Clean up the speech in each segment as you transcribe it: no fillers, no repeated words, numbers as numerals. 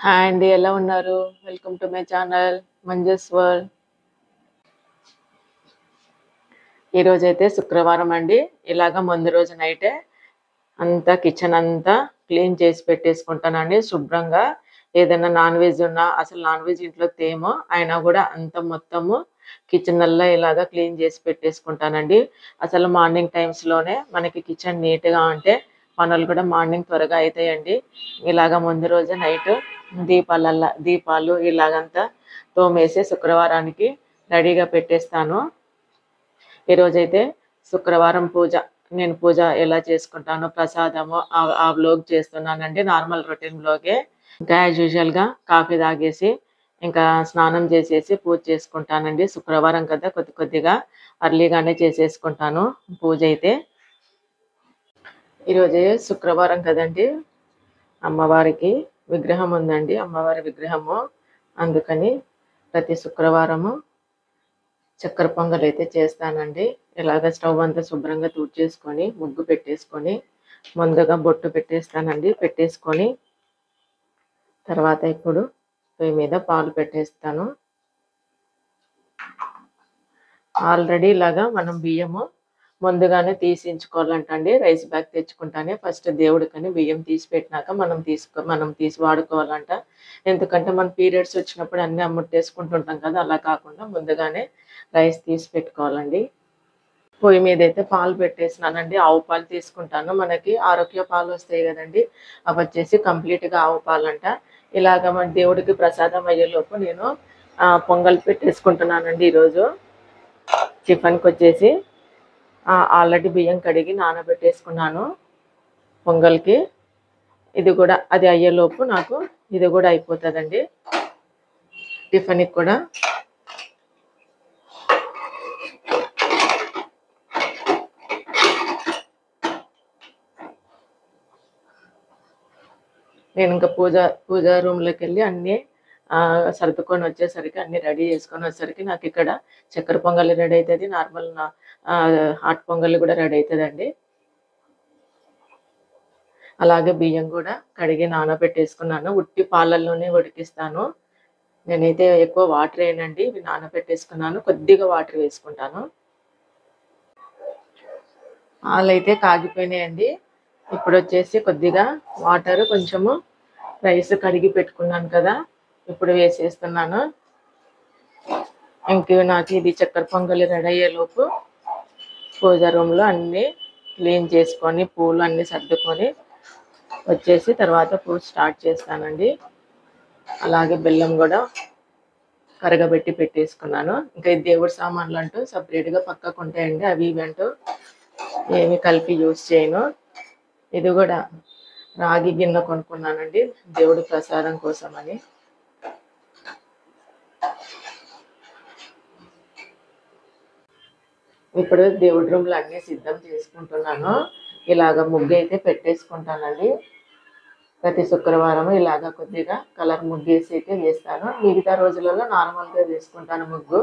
Hi అండి, ఎలా ఉన్నారు? Welcome to my channel Manju's world. ఈరోజైతే శుక్రవారం అండి. ఇలాగ ముందు రోజు నైటే అంతా కిచెన్ అంతా క్లీన్ చేసి పెట్టేసుకుంటానండి శుభ్రంగా. ఏదైనా నాన్ వెజ్ ఉన్నా, అసలు నాన్ వెజ్ ఇంట్లో తేమో అయినా కూడా అంత మొత్తము కిచెన్ అల్లా ఇలాగా క్లీన్ చేసి పెట్టేసుకుంటానండి. అసలు మార్నింగ్ టైమ్స్లోనే మనకి కిచెన్ నీట్గా ఉంటే పనులు కూడా మార్నింగ్ త్వరగా అవుతాయండి. ఇలాగ ముందు రోజు నైట్ దీపాలు ఇలాగంతా తోమేసి శుక్రవారానికి రెడీగా పెట్టేస్తాను. ఈరోజైతే శుక్రవారం నేను పూజ ఎలా చేసుకుంటానో ప్రసాదము ఆ వ్లాగ్ చేస్తున్నానండి. నార్మల్ రొటీన్ వ్లాగే. ఇంకా యాజ్ యూజువల్గా కాఫీ తాగేసి ఇంకా స్నానం చేసేసి పూజ చేసుకుంటానండి. శుక్రవారం కదా కొద్దిగా అర్లీగానే చేసేసుకుంటాను పూజ అయితే. ఈరోజే శుక్రవారం కదండి, అమ్మవారికి విగ్రహం ఉందండి, అమ్మవారి విగ్రహము. అందుకని ప్రతి శుక్రవారము చక్కెర పొంగల్ అయితే చేస్తానండి. ఇలాగ స్టవ్ అంతా శుభ్రంగా తుడిచేసుకొని ముగ్గు పెట్టేసుకొని ముందుగా బొట్టు పెట్టేస్తానండి. పెట్టేసుకొని తర్వాత ఇప్పుడు పొయ్యి మీద పాలు పెట్టేస్తాను. ఆల్రెడీ ఇలాగా మనం బియ్యము ముందుగానే తీసించుకోవాలంటండి. రైస్ బ్యాగ్ తెచ్చుకుంటానే ఫస్ట్ దేవుడికని బియ్యం తీసి పెట్టినాక మనం తీసి వాడుకోవాలంట. ఎందుకంటే మన పీరియడ్స్ వచ్చినప్పుడు అన్నీ అమ్ముట్టేసుకుంటుంటాం కదా, అలా కాకుండా ముందుగానే రైస్ తీసి పెట్టుకోవాలండి. పొయ్యి మీద అయితే పాలు పెట్టేసినానండి. ఆవు పాలు తీసుకుంటాను. మనకి ఆరోగ్య పాలు వస్తాయి కదండి, అవి వచ్చేసి కంప్లీట్గా ఆవు పాలంట. ఇలాగ మన దేవుడికి ప్రసాదం అయ్యేలోపు నేను పొంగల్ పెట్టేసుకుంటున్నానండి. ఈరోజు టిఫిన్కి వచ్చేసి ఆల్రెడీ బియ్యం కడిగి నానబెట్టేసుకున్నాను పొంగల్కి. ఇది కూడా అది అయ్యేలోపు నాకు ఇది కూడా అయిపోతుందండి. టిఫిన్కి కూడా నేను ఇంకా పూజా రూమ్లోకి వెళ్ళి అన్నీ సర్దుకొని వచ్చేసరికి అన్నీ రెడీ చేసుకొని వచ్చేసరికి నాకు ఇక్కడ చక్కెర పొంగల్ రెడీ అవుతుంది, నార్మల్ హాట్ పొంగల్ కూడా రెడీ అవుతుందండి. అలాగే బియ్యం కూడా కడిగి నానబెట్టేసుకున్నాను. ఉట్టి పాలల్లోనే ఉడికిస్తాను. నేనైతే ఎక్కువ వాటర్ వేయనండి. ఇవి నానబెట్టేసుకున్నాను, కొద్దిగా వాటర్ వేసుకుంటాను. పాలు అయితే కాగిపోయినాయండి. ఇప్పుడు వచ్చేసి కొద్దిగా వాటర్, కొంచెము రైస్ కడిగి పెట్టుకున్నాను కదా, ఇప్పుడు వేసేస్తున్నాను. ఇంక నాకు ఇది చక్కెర పొంగలి రెడీ అయ్యేలోపు పూజా రూమ్లో అన్నీ క్లీన్ చేసుకొని పూలు అన్నీ సర్దుకొని వచ్చేసి తర్వాత పూజ స్టార్ట్ చేస్తానండి. అలాగే బెల్లం కూడా కరగబెట్టి పెట్టేసుకున్నాను. ఇంకా దేవుడి సామాన్లు అంటూ సపరేట్గా పక్కకు ఉంటాయండి, అవి ఇవి అంటూ ఏమి కలిపి యూజ్ చేయను. ఇది కూడా రాగి గిన్నె కొనుక్కున్నానండి దేవుడి ప్రసాదం కోసం అని. ఇప్పుడు దేవుడి రూమ్లో అన్నీ సిద్ధం చేసుకుంటున్నాను. ఇలాగ ముగ్గు అయితే పెట్టేసుకుంటానండి. ప్రతి శుక్రవారం ఇలాగ కొద్దిగా కలర్ ముగ్గేసి అయితే వేస్తాను. మిగతా రోజులలో నార్మల్గా వేసుకుంటాను ముగ్గు.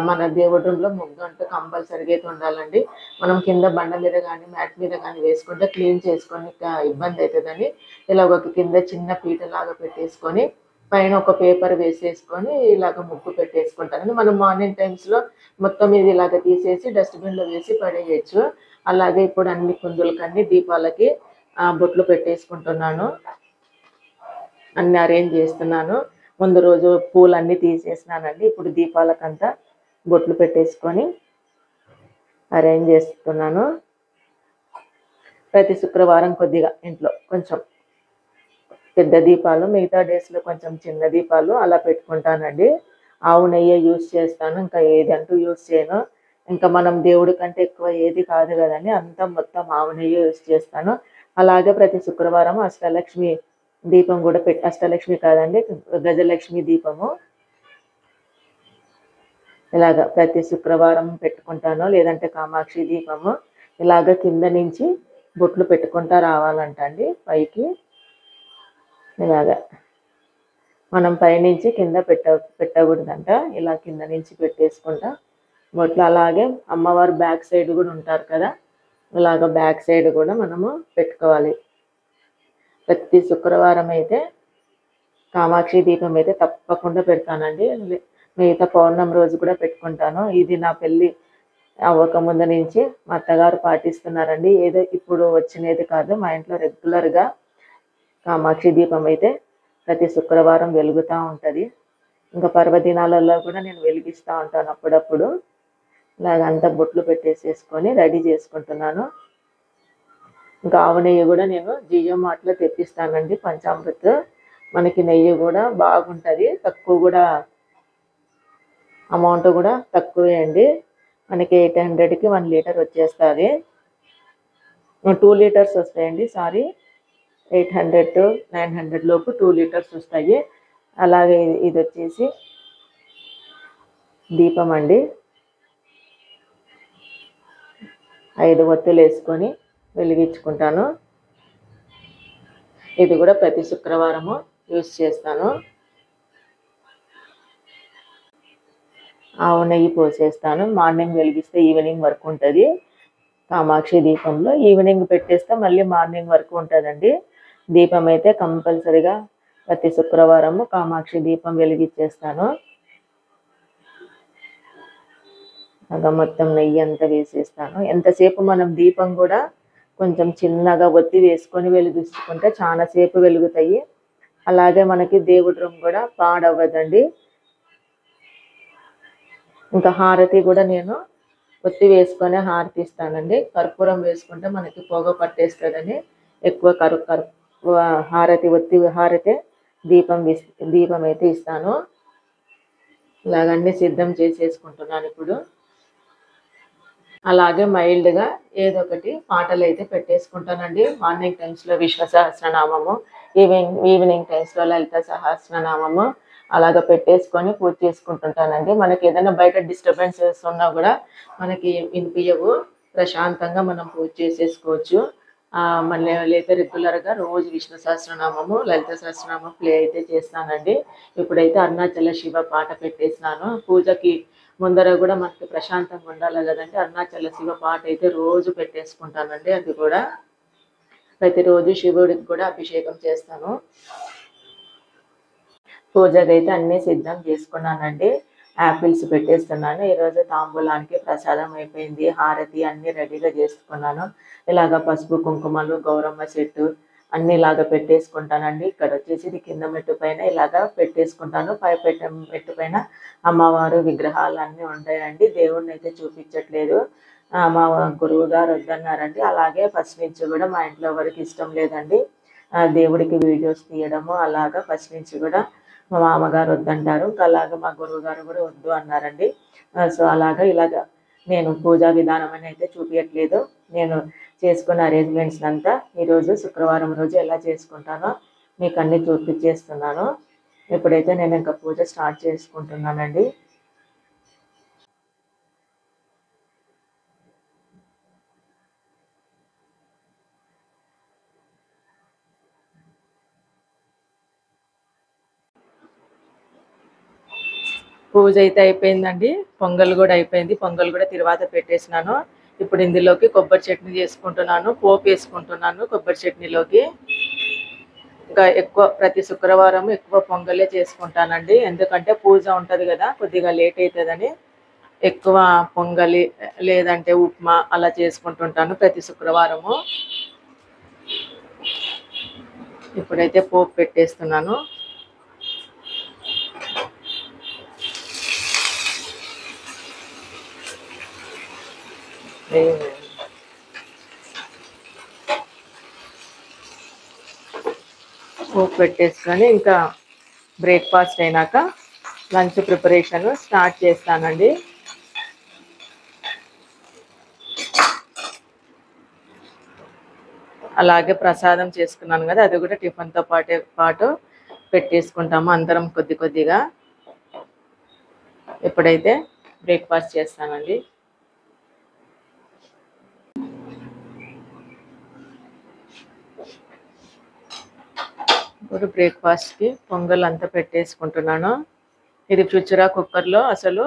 మన దేవుడి రూమ్లో ముగ్గు అంటూ కంపల్సరీగా అయితే ఉండాలండి. మనం కింద బండ మీద కానీ మ్యాట్ మీద కానీ వేసుకుంటే క్లీన్ చేసుకొని ఇబ్బంది అవుతుందని ఇలా ఒక కింద చిన్న పీటలాగా పెట్టేసుకొని పైన ఒక పేపర్ వేసేసుకొని ఇలాగ ముగ్గు పెట్టేసుకుంటాను. మనం మార్నింగ్ టైమ్స్లో మొత్తం ఇది ఇలాగ తీసేసి డస్ట్బిన్లో వేసి పడేయచ్చు. అలాగే ఇప్పుడు అన్ని కుందులకన్నీ దీపాలకి బొట్లు పెట్టేసుకుంటున్నాను, అన్ని అరేంజ్ చేస్తున్నాను. ముందు రోజు పూలన్నీ తీసేసినానండి. ఇప్పుడు దీపాలకంతా బొట్లు పెట్టేసుకొని అరేంజ్ చేస్తున్నాను. ప్రతి శుక్రవారం కొద్దిగా ఇంట్లో కొంచెం పెద్ద దీపాలు, మిగతా డేస్లో కొంచెం చిన్న దీపాలు అలా పెట్టుకుంటానండి. ఆవు నెయ్యి యూజ్ చేస్తాను, ఇంకా ఏదంటూ యూజ్ చేయను. ఇంకా మనం దేవుడి కంటే ఎక్కువ ఏది కాదు కదండి, అంతా మొత్తం ఆవు నెయ్యి యూజ్ చేస్తాను. అలాగే ప్రతి శుక్రవారం అష్టలక్ష్మి దీపం కూడా అష్టలక్ష్మి కాదండి, గజలక్ష్మి దీపము ఇలాగ ప్రతి శుక్రవారం పెట్టుకుంటాను. లేదంటే కామాక్షి దీపము ఇలాగ కింద నుంచి బొట్లు పెట్టుకుంటా రావాలంటండి పైకి. ఇలాగా మనం పైనుంచి కింద పెట్టకూడదంట, ఇలా కింద నుంచి పెట్టేసుకుంటా బొట్లు. అలాగే అమ్మవారు బ్యాక్ సైడ్ కూడా ఉంటారు కదా, ఇలాగ బ్యాక్ సైడ్ కూడా మనము పెట్టుకోవాలి. ప్రతి శుక్రవారం అయితే కామాక్షి దీపం అయితే తప్పకుండా పెడతానండి. మిగతా పౌర్ణమి రోజు కూడా పెట్టుకుంటాను. ఇది నా పెళ్ళి అవ్వకముందు నుంచి మా అత్తగారు పాటిస్తున్నారండి. ఏదో ఇప్పుడు వచ్చినది కాదు, మా ఇంట్లో రెగ్యులర్గా కామాక్షి దీపం అయితే ప్రతి శుక్రవారం వెలుగుతూ ఉంటుంది. ఇంకా పర్వదినాలలో కూడా నేను వెలిగిస్తూ ఉంటాను అప్పుడప్పుడు. ఇలాగ అంతా బొట్లు పెట్టేసేసుకొని రెడీ చేసుకుంటున్నాను. ఇంకా ఆవు నెయ్యి కూడా నేను జియో మార్ట్లో తెప్పిస్తానండి. పంచామృత్ మనకి నెయ్యి కూడా బాగుంటుంది, తక్కువ కూడా అమౌంట్ కూడా తక్కువే అండి. మనకి 800కి 1 లీటర్ వచ్చేస్తుంది. 2 లీటర్స్ వస్తాయండి, సారీ 800 to 900 లోపు 2 లీటర్స్ వస్తాయి. అలాగే ఇది వచ్చేసి దీపం అండి. 5 ఒత్తులు వేసుకొని వెలిగించుకుంటాను. ఇది కూడా ప్రతి శుక్రవారము యూజ్ చేస్తాను. ఆవు నెయ్యి పోసేస్తాను. మార్నింగ్ వెలిగిస్తే ఈవినింగ్ వరకు ఉంటుంది. కామాక్షి దీపంలో ఈవినింగ్ పెట్టేస్తే మళ్ళీ మార్నింగ్ వరకు ఉంటుందండి. దీపం అయితే కంపల్సరిగా ప్రతి శుక్రవారము కామాక్షి దీపం వెలిగించేస్తాను. అలా మొత్తం నెయ్యి అంతా వేసేస్తాను. ఎంతసేపు మనం దీపం కూడా కొంచెం చిన్నగా ఒత్తి వేసుకొని వెలిగించుకుంటే చాలాసేపు వెలుగుతాయి. అలాగే మనకి దేవుడి రూమ్ కూడా పాడవ్వదండి. ఇంకా హారతి కూడా నేను ఒత్తి వేసుకొని హారతి ఇస్తానండి. కర్పూరం వేసుకుంటే మనకి పొగ పట్టేస్తుందని ఎక్కువ హారతి ఒత్తి హారతే దీపం అయితే ఇస్తాను. ఇలాగన్నీ సిద్ధం చేసేసుకుంటున్నాను ఇప్పుడు. అలాగే మైల్డ్గా ఏదో ఒకటి పాటలు అయితే పెట్టేసుకుంటానండి. మార్నింగ్ టైమ్స్లో విశ్వ సహస్రనామము, ఈవినింగ్ టైమ్స్లో లలిత సహస్రనామము అలాగ పెట్టేసుకొని పూజ చేసుకుంటుంటానండి. మనకి ఏదైనా బయట డిస్టర్బెన్సెస్ ఉన్నా కూడా మనకి వినిపించవు, ప్రశాంతంగా మనం పూజ చేసేసుకోవచ్చు. మళ్ళీ అయితే రెగ్యులర్గా రోజు విష్ణు సహస్రనామము, లలిత సహస్రనామం ప్లే అయితే చేస్తానండి. ఇప్పుడైతే అరుణాచల శివ పాట పెట్టేసినాను. పూజకి ముందర కూడా మనకి ప్రశాంతంగా ఉండాలి కదండి. అరుణాచల శివ పాట అయితే రోజు పెట్టేసుకుంటానండి. అది కూడా ప్రతిరోజు శివుడికి కూడా అభిషేకం చేస్తాను. పూజకి అయితే అన్నీ సిద్ధం చేసుకున్నానండి. యాపిల్స్ పెట్టేస్తున్నాను. ఈరోజు తాంబూలానికి ప్రసాదం అయిపోయింది. హారతి అన్నీ రెడీగా చేసుకున్నాను. ఇలాగ పసుపు కుంకుమలు, గౌరమ్మ చెట్టు అన్నీ ఇలాగ పెట్టేసుకుంటానండి. ఇక్కడ వచ్చేసి ఇది కింద మెట్టు పైన ఇలాగ పెట్టేసుకుంటాను. పై మెట్టు పైన అమ్మవారు విగ్రహాలు అన్నీ ఉంటాయండి. దేవుడిని అయితే చూపించట్లేదు, మా గురువు గారు వద్దన్నారండి. అలాగే ఫస్ట్ నుంచి కూడా మా ఇంట్లో ఎవరికి ఇష్టం లేదండి దేవుడికి వీడియోస్ తీయడము. అలాగా ఫస్ట్ నుంచి కూడా మా మామగారు వద్దంటారు. అలాగా మా గురువు గారు కూడా వద్దు అన్నారండి. సో అలాగా ఇలాగ నేను పూజా విధానం అని అయితే చూపించట్లేదు. నేను చేసుకున్న అరేంజ్మెంట్స్ అంతా ఈరోజు శుక్రవారం రోజు ఎలా చేసుకుంటానో మీకు అన్నీ చూపించేస్తున్నాను. ఇప్పుడైతే నేను ఇంకా పూజ స్టార్ట్ చేసుకుంటున్నానండి. పూజ అయితే అయిపోయిందండి. పొంగల్ కూడా అయిపోయింది. పొంగల్ కూడా తిరువాత పెట్టేసినాను. ఇప్పుడు ఇందులోకి కొబ్బరి చట్నీ చేసుకుంటున్నాను. పోపు వేసుకుంటున్నాను కొబ్బరి చట్నీలోకి. ఇంకా ఎక్కువ ప్రతి శుక్రవారం ఎక్కువ పొంగలే చేసుకుంటానండి. ఎందుకంటే పూజ ఉంటుంది కదా, కొద్దిగా లేట్ అవుతుందని ఎక్కువ పొంగలి లేదంటే ఉప్మా అలా చేసుకుంటుంటాను ప్రతి శుక్రవారము. ఇప్పుడైతే పోపు పెట్టేస్తున్నాను. పోపు పెట్టేసుకొని ఇంకా బ్రేక్ఫాస్ట్ అయినాక లంచ్ ప్రిపరేషన్ స్టార్ట్ చేస్తానండి. అలాగే ప్రసాదం చేసుకున్నాను కదా, అది కూడా టిఫిన్తో పాటు పెట్టేసుకుంటాము అందరం కొద్ది కొద్దిగా. ఇప్పుడైతే బ్రేక్ఫాస్ట్ చేస్తానండి. ఇప్పుడు బ్రేక్ఫాస్ట్కి పొంగల్ అంతా పెట్టేసుకుంటున్నాను. ఇది ఫ్యూచరా కుక్కర్లో అసలు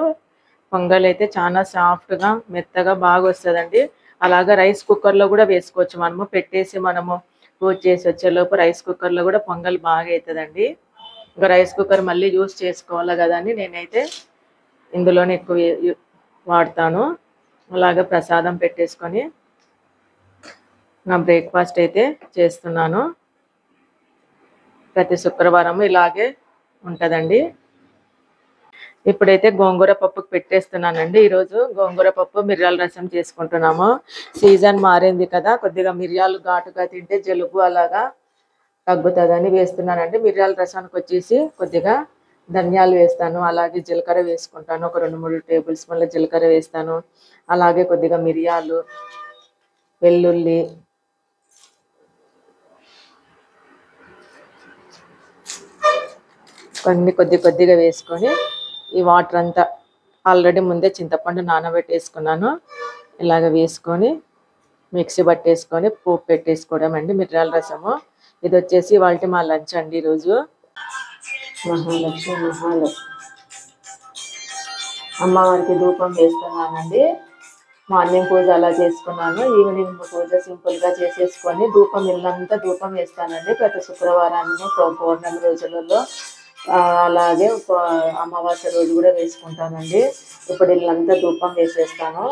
పొంగల్ అయితే చాలా సాఫ్ట్గా మెత్తగా బాగా వస్తుందండి. అలాగా రైస్ కుక్కర్లో కూడా వేసుకోవచ్చు. మనము పెట్టేసి మనము పూజ చేసి వచ్చేలోపు రైస్ కుక్కర్లో కూడా పొంగల్ బాగా అవుతుందండి. ఇంకా రైస్ కుక్కర్ మళ్ళీ యూస్ చేసుకోవాలి కదా అని నేనైతే ఇందులోనే ఎక్కువ వాడతాను. అలాగే ప్రసాదం పెట్టేసుకొని నా బ్రేక్ఫాస్ట్ అయితే చేస్తున్నాను. ప్రతి శుక్రవారం ఇలాగే ఉంటుందండి. ఇప్పుడైతే గోంగూర పప్పుకు పెట్టేస్తున్నానండి. ఈరోజు గోంగూర పప్పు మిరియాల రసం చేసుకుంటున్నాము. సీజన్ మారింది కదా, కొద్దిగా మిరియాలు ఘాటుగా తింటే జలుబు అలాగా తగ్గుతుందని వేస్తున్నానండి. మిరియాల రసానికి వచ్చేసి కొద్దిగా ధనియాలు వేస్తాను, అలాగే జీలకర్ర వేసుకుంటాను. ఒక 2-3 టేబుల్ స్పూన్ల జీలకర్ర వేస్తాను. అలాగే కొద్దిగా మిరియాలు, వెల్లుల్లి, కొద్దిగా వేసుకొని ఈ వాటర్ అంతా ఆల్రెడీ ముందే చింతపండు నానబెట్టేసుకున్నాను. ఇలాగ వేసుకొని మిక్సీ పట్టేసుకొని పోపు పెట్టేసుకోవడం అండి మిరియాల రసము. ఇది వచ్చేసి వాళ్ళకి మా లంచ్ అండి. ఈరోజు మహాలక్ష్మి అమ్మవారికి ధూపం వేస్తున్నానండి. మార్నింగ్ పూజ అలా చేసుకున్నాను. ఈవినింగ్ పూజ సింపుల్గా చేసేసుకొని ధూపం ఇల్లంతా ధూపం వేస్తానండి ప్రతి శుక్రవారాన్ని పౌర్ణమి రోజులలో. అలాగే అమావాస్య రోజు కూడా వేసుకుంటానండి. ఇప్పుడు ఇల్లంతా ధూపం వేసేస్తాను.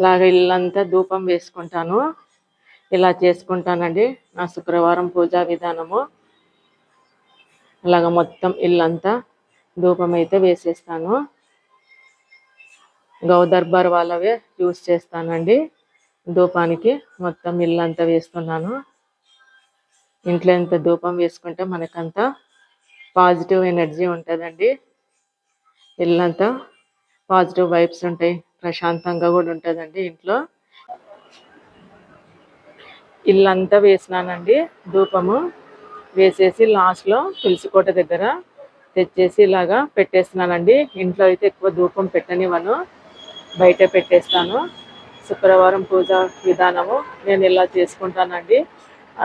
ఇలాగ ఇల్లంతా ధూపం వేసుకుంటాను. ఇలా చేసుకుంటానండి నా శుక్రవారం పూజా విధానము. అలాగ మొత్తం ఇల్లంతా ధూపం అయితే వేసేస్తాను. గౌదర్బార్ వాళ్ళవే యూస్ చేస్తానండి ధూపానికి. మొత్తం ఇల్లంతా వేస్తున్నాను. ఇంట్లో ఎంత ధూపం వేసుకుంటే మనకంతా పాజిటివ్ ఎనర్జీ ఉంటుందండి. ఇల్లంతా పాజిటివ్ వైబ్స్ ఉంటాయి, ప్రశాంతంగా కూడా ఉంటుందండి ఇంట్లో. ఇల్లంతా వేసినానండి ధూపము. వేసేసి లాస్ట్లో తులసి కోట దగ్గర తెచ్చేసి ఇలాగా పెట్టేస్తున్నానండి. ఇంట్లో అయితే ఎక్కువ ధూపం పెట్టనివ్వను, బయట పెట్టేస్తాను. శుక్రవారం పూజా విధానము నేను ఇలా చేసుకుంటానండి.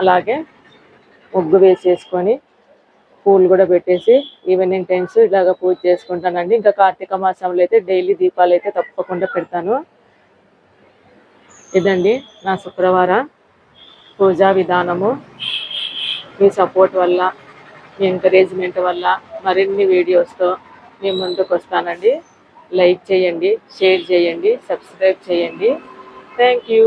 అలాగే ముగ్గు వేసేసుకొని పూలు కూడా పెట్టేసి ఈవినింగ్ టైమ్స్ ఇలాగ పూజ చేసుకుంటానండి. ఇంకా కార్తీక మాసంలో అయితే డైలీ దీపాలు అయితే తప్పకుండా పెడతాను. ఇదండి నా శుక్రవార పూజా విధానము. మీ సపోర్ట్ వల్ల, మీ ఎంకరేజ్మెంట్ వల్ల మరిన్ని వీడియోస్తో మీ ముందుకు వస్తానండి. లైక్ చేయండి, షేర్ చేయండి, సబ్స్క్రైబ్ చేయండి. Thank you.